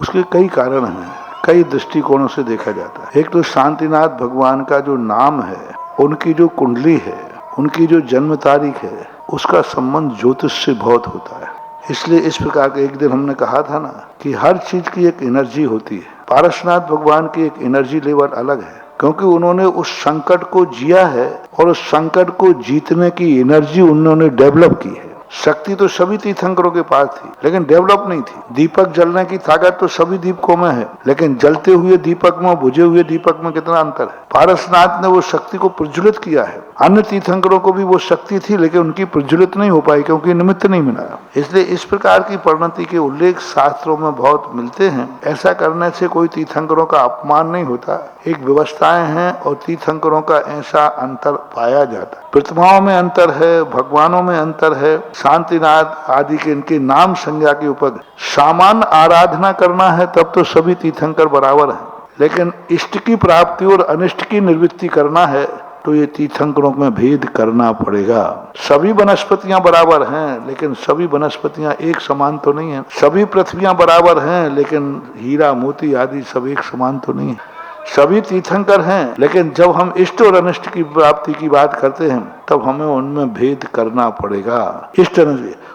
उसके कई कारण हैं, कई दृष्टिकोणों से देखा जाता है। एक तो शांतिनाथ भगवान का जो नाम है, उनकी जो कुंडली है, उनकी जो जन्म तारीख है, उसका संबंध ज्योतिष से बहुत होता है। इसलिए इस प्रकार के एक दिन हमने कहा था ना कि हर चीज की एक एनर्जी होती है। पारसनाथ भगवान की एक एनर्जी लेवल अलग है, क्योंकि उन्होंने उस संकट को जिया है और उस संकट को जीतने की एनर्जी उन्होंने डेवलप की है। शक्ति तो सभी तीर्थंकरों के पास थी, लेकिन डेवलप नहीं थी। दीपक जलने की ताकत तो सभी दीपकों में है, लेकिन जलते हुए दीपक में, बुझे हुए दीपक में कितना अंतर है। पारसनाथ ने वो शक्ति को प्रज्वलित किया है। अन्य तीर्थंकरों को भी वो शक्ति थी, लेकिन उनकी प्रज्वलित नहीं हो पाई क्योंकि निमित्त नहीं मिला। इसलिए इस प्रकार की परिणति के उल्लेख शास्त्रों में बहुत मिलते हैं। ऐसा करने से कोई तीर्थंकरों का अपमान नहीं होता। एक व्यवस्थाएं हैं और तीर्थंकरों का ऐसा अंतर पाया जाता है। प्रतिमाओं में अंतर है, भगवानों में अंतर है। शांतिनाथ आदि के इनके नाम संज्ञा के ऊपर सामान्य आराधना करना है तब तो सभी तीर्थंकर बराबर हैं, लेकिन इष्ट की प्राप्ति और अनिष्ट की निवृत्ति करना है तो ये तीर्थंकरों में भेद करना पड़ेगा। सभी वनस्पतियां बराबर हैं, लेकिन सभी वनस्पतियां एक समान तो नहीं है। सभी पृथ्वियां बराबर हैं, लेकिन हीरा मोती आदि सब एक समान तो नहीं है। सभी तीर्थंकर हैं, लेकिन जब हम इष्ट और अनिष्ट की प्राप्ति की बात करते हैं तब हमें उनमें भेद करना पड़ेगा। इष्ट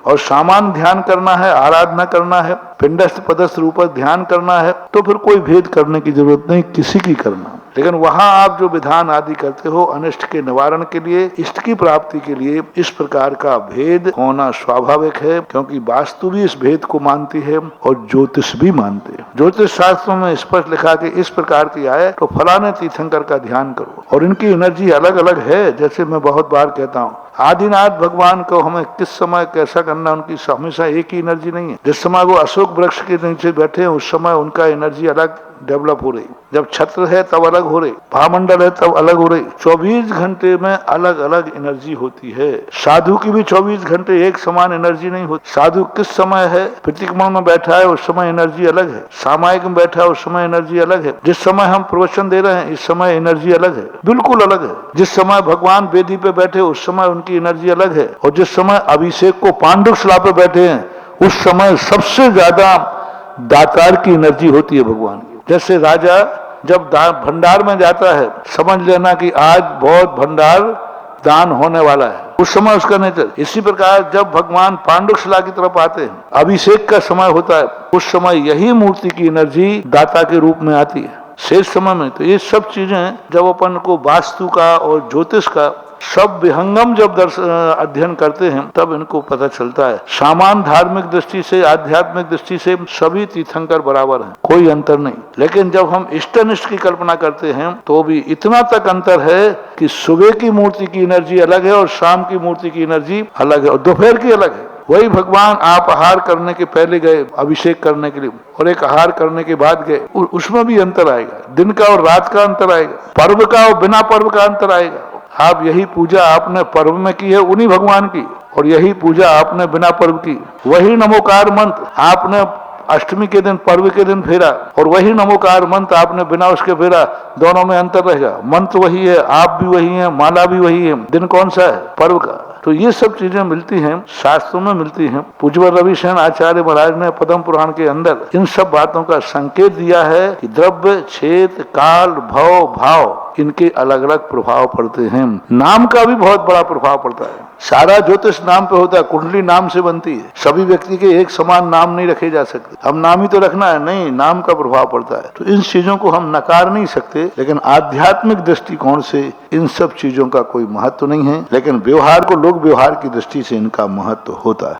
और सामान्य ध्यान करना है, आराधना करना है, पिंडस्थ पदस्थ रूप ध्यान करना है, तो फिर कोई भेद करने की जरूरत नहीं, किसी की करना। लेकिन वहां आप जो विधान आदि करते हो अनिष्ट के निवारण के लिए, इष्ट की प्राप्ति के लिए, इस प्रकार का भेद होना स्वाभाविक है, क्योंकि वास्तु भी इस भेद को मानती है और ज्योतिष भी मानते हैं। ज्योतिष शास्त्रों में स्पष्ट लिखा कि इस प्रकार की आए तो फलाने तीर्थंकर का ध्यान करो, और इनकी एनर्जी अलग अलग है। जैसे मैं बहुत बार कहता हूँ, आदिनाथ भगवान को हमें किस समय कैसा करना, उनकी हमेशा एक ही एनर्जी नहीं है। जिस समय वो अशोक वृक्ष के नीचे बैठे हैं उस समय उनका एनर्जी अलग डेवलप हो रही, जब छत्र है तब अलग हो रही, भामंडल है तब अलग हो रही। 24 घंटे में अलग अलग एनर्जी होती है। साधु की भी 24 घंटे एक समान एनर्जी नहीं होती। साधु किस समय है, प्रतिक्रमण में बैठा है उस समय एनर्जी अलग है, सामायिक में बैठा है उस समय एनर्जी अलग है। जिस समय हम प्रवचन दे रहे हैं इस समय एनर्जी अलग है, बिल्कुल अलग है। जिस समय भगवान वेदी पे बैठे उस समय उनकी एनर्जी अलग है, और जिस समय अभिषेक को पांडुक शिला पे बैठे हैं उस समय सबसे ज्यादा दातार की एनर्जी होती है भगवान की। जैसे राजा जब भंडार में जाता है, समझ लेना कि आज बहुत भंडार दान होने वाला है, उस समय उसका नेचर। इसी प्रकार जब भगवान पांडुक शिला की तरफ आते हैं, अभिषेक का समय होता है, उस समय यही मूर्ति की एनर्जी दाता के रूप में आती है। शेष समय में तो ये सब चीजें जब अपन को वास्तु का और ज्योतिष का सब विहंगम जब अध्ययन करते हैं तब इनको पता चलता है। सामान्य धार्मिक दृष्टि से, आध्यात्मिक दृष्टि से सभी तीर्थंकर बराबर हैं, कोई अंतर नहीं। लेकिन जब हम इष्ट अनिष्ट की कल्पना करते हैं तो भी इतना तक अंतर है कि सुबह की मूर्ति की एनर्जी अलग है और शाम की मूर्ति की एनर्जी अलग है और दोपहर की अलग है। वही भगवान आप आहार करने के पहले गए अभिषेक करने के लिए और एक आहार करने के बाद गए, उसमें भी अंतर आएगा। दिन का और रात का अंतर आएगा, पर्व का और बिना पर्व का अंतर आएगा। आप यही पूजा आपने पर्व में की है उन्हीं भगवान की, और यही पूजा आपने बिना पर्व की। वही नमोकार मंत्र आपने अष्टमी के दिन, पर्व के दिन फेरा, और वही नमोकार मंत्र आपने बिना उसके फेरा, दोनों में अंतर रहेगा। मंत्र वही है, आप भी वही है, माला भी वही है, दिन कौन सा है, पर्व का। तो ये सब चीजें मिलती हैं, शास्त्रों में मिलती हैं। पूज्य रविशरण आचार्य महाराज ने पद्म पुराण के अंदर इन सब बातों का संकेत दिया है कि द्रव्य, क्षेत्र, काल, भव, भाव इनके अलग अलग प्रभाव पड़ते हैं। नाम का भी बहुत बड़ा प्रभाव पड़ता है। सारा ज्योतिष नाम पे होता है, कुंडली नाम से बनती है। सभी व्यक्ति के एक समान नाम नहीं रखे जा सकते। हम नाम ही तो रखना है, नहीं, नाम का प्रभाव पड़ता है। तो इन चीजों को हम नकार नहीं सकते, लेकिन आध्यात्मिक दृष्टिकोण से इन सब चीजों का कोई महत्व नहीं है, लेकिन व्यवहार को लोग व्यवहार की दृष्टि से इनका महत्व होता है।